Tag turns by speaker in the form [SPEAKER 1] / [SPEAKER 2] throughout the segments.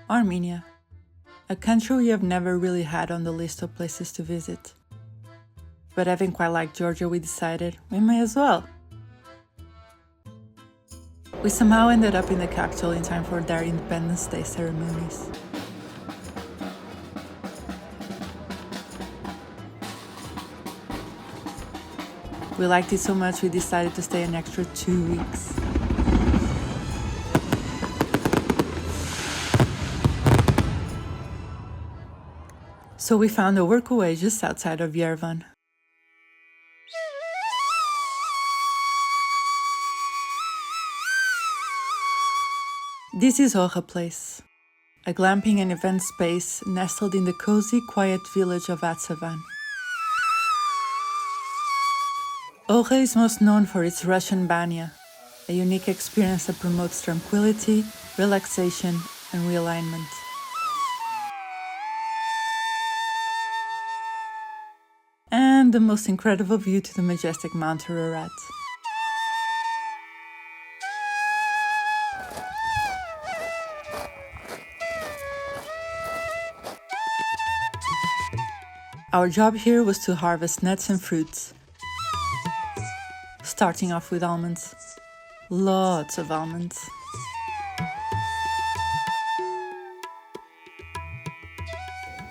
[SPEAKER 1] Armenia, a country we have never really had on the list of places to visit. But having quite liked Georgia, we decided we may as well. We somehow ended up in the capital in time for their Independence Day ceremonies. We liked it so much we decided to stay an extra 2 weeks. So we found a workaway just outside of Yerevan. This is Oha Place, a glamping and event space nestled in the cozy, quiet village of Atsavan. Oha is most known for its Russian banya, a unique experience that promotes tranquility, relaxation, and realignment. And the most incredible view to the majestic Mount Ararat. Our job here was to harvest nuts and fruits, starting off with almonds. Lots of almonds.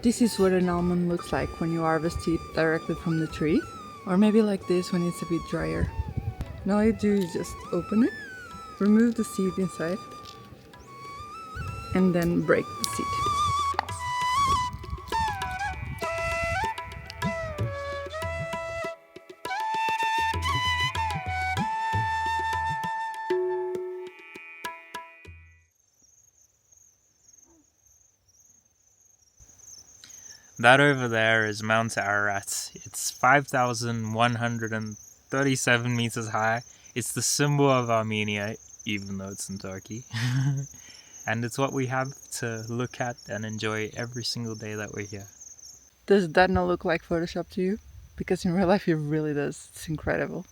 [SPEAKER 1] This is what an almond looks like when you harvest it directly from the tree, or maybe like this when it's a bit drier. And all you do is just open it, remove the seed inside, and then break the seed.
[SPEAKER 2] That over there is Mount Ararat. It's 5,137 meters high. It's the symbol of Armenia, even though it's in Turkey. And it's what we have to look at and enjoy every single day that we're here.
[SPEAKER 1] Does that not look like Photoshop to you? Because in real life it really does. It's incredible.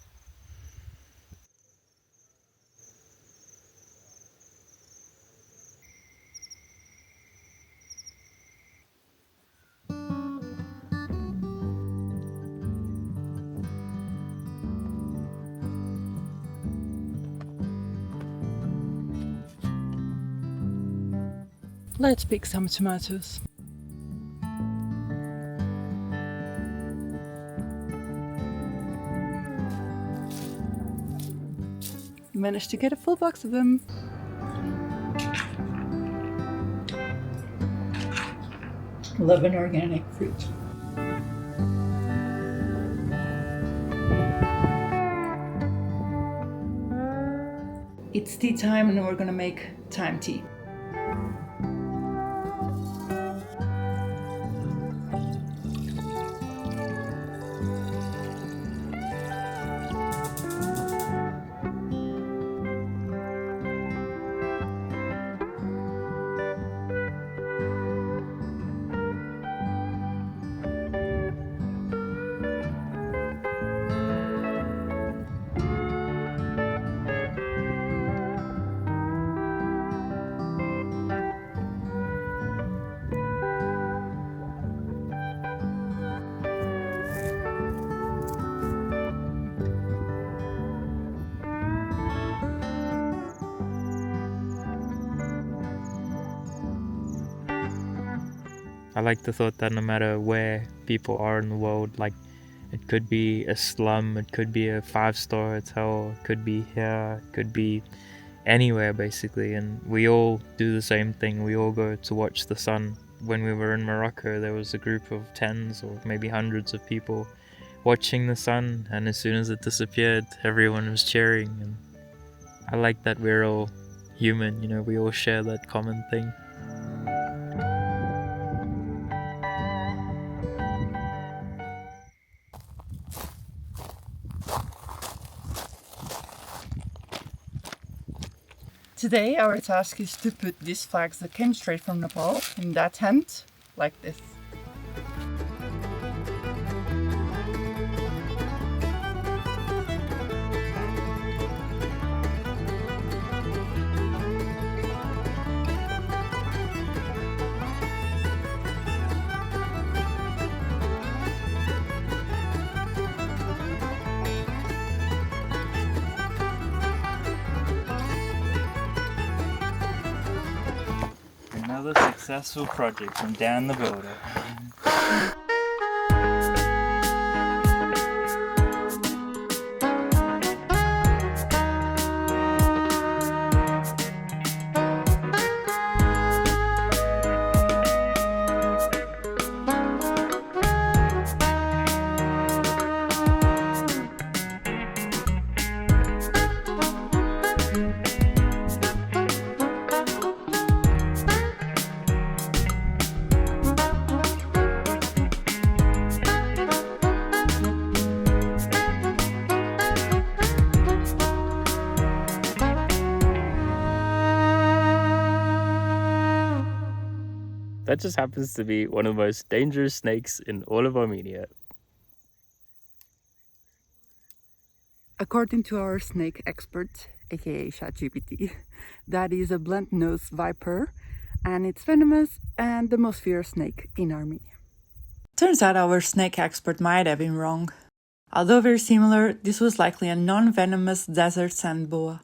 [SPEAKER 1] Let's pick some tomatoes. Managed to get a full box of them. Love an organic fruit. It's tea time and we're gonna make thyme tea.
[SPEAKER 2] I like the thought that no matter where people are in the world, like it could be a slum, it could be a 5-star hotel, it could be here, it could be anywhere basically, and we all do the same thing. We all go to watch the sun. When we were in Morocco, there was a group of tens or maybe hundreds of people watching the sun, and as soon as it disappeared, everyone was cheering. And I like that we're all human, you know, we all share that common thing.
[SPEAKER 1] Today our task is to put these flags that came straight from Nepal in that tent, like this.
[SPEAKER 2] Another successful project from Dan the Builder. That just happens to be one of the most dangerous snakes in all of Armenia.
[SPEAKER 1] According to our snake expert, aka ChatGPT, that is a blunt-nosed viper, and it's venomous and the most feared snake in Armenia. Turns out our snake expert might have been wrong. Although very similar, this was likely a non-venomous desert sand boa.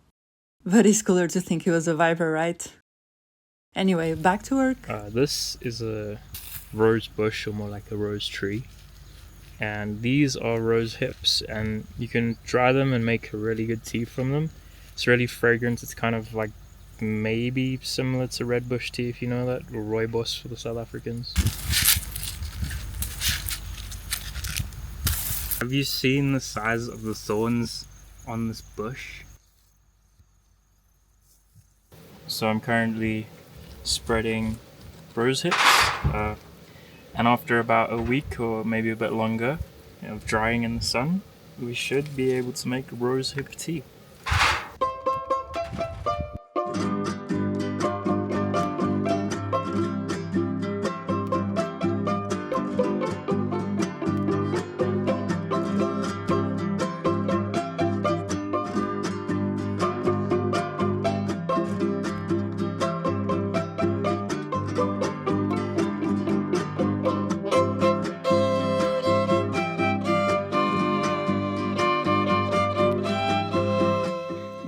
[SPEAKER 1] But it's cooler to think it was a viper, right? Anyway, back to work.
[SPEAKER 2] This is a rose bush, or more like a rose tree. And these are rose hips, and you can dry them and make a really good tea from them. It's really fragrant. It's kind of like maybe similar to red bush tea, if you know that, or rooibos for the South Africans. Have you seen the size of the thorns on this bush? So I'm currently spreading rose hips, and after about a week or maybe a bit longer of drying in the sun, we should be able to make rose hip tea.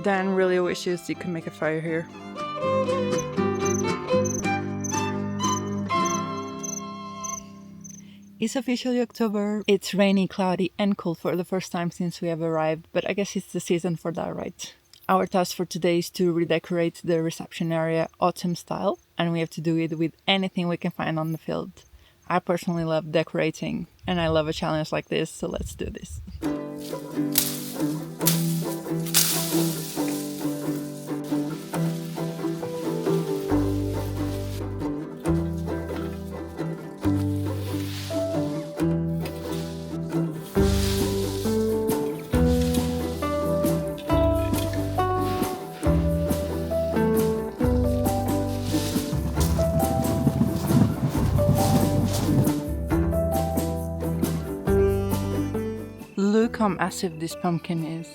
[SPEAKER 1] Dan really wishes you could make a fire here. It's officially October. It's rainy, cloudy, and cold for the first time since we have arrived, but I guess it's the season for that, right? Our task for today is to redecorate the reception area autumn style, and we have to do it with anything we can find on the field. I personally love decorating, and I love a challenge like this, so let's do this. Look how massive this pumpkin is.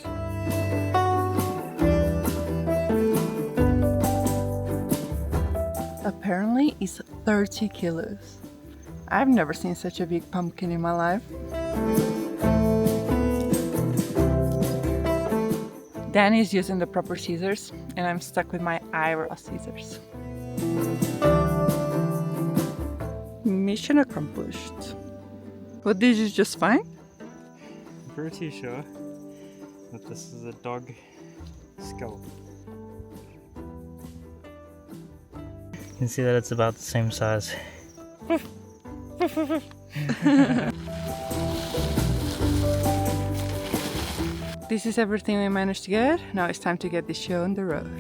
[SPEAKER 1] Apparently it's 30 kilos. I've never seen such a big pumpkin in my life. Dan is using the proper scissors and I'm stuck with my eyebrow scissors. Mission accomplished. What, did you just find?
[SPEAKER 2] Pretty sure that this is a dog skull. You can see that it's about the same size.
[SPEAKER 1] This is everything we managed to get. Now it's time to get this show on the road.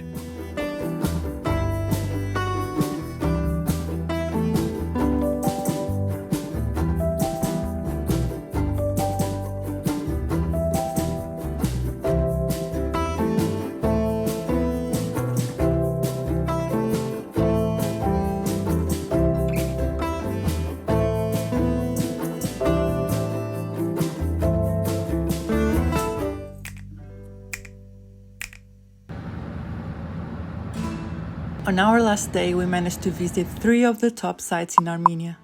[SPEAKER 1] On our last day, we managed to visit 3 of the top sites in Armenia.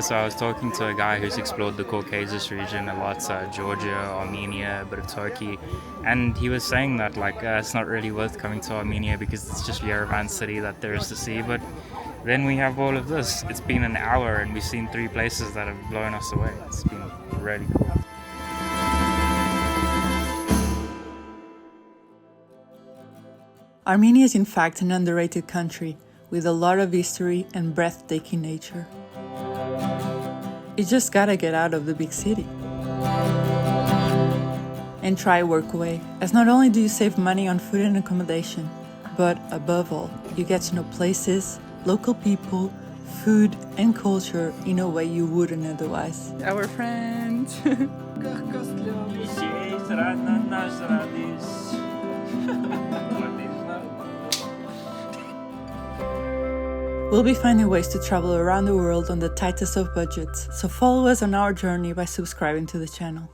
[SPEAKER 2] So I was talking to a guy who's explored the Caucasus region a lot, Georgia, Armenia, a bit of Turkey, and he was saying that it's not really worth coming to Armenia because it's just Yerevan city that there is to see, but then we have all of this. It's been an hour and we've seen 3 places that have blown us away. It's been really cool.
[SPEAKER 1] Armenia is in fact an underrated country with a lot of history and breathtaking nature. You just gotta get out of the big city and try Workaway, as not only do you save money on food and accommodation, but above all, you get to know places, local people, food and culture in a way you wouldn't otherwise. Our friends! We'll be finding ways to travel around the world on the tightest of budgets, so follow us on our journey by subscribing to the channel.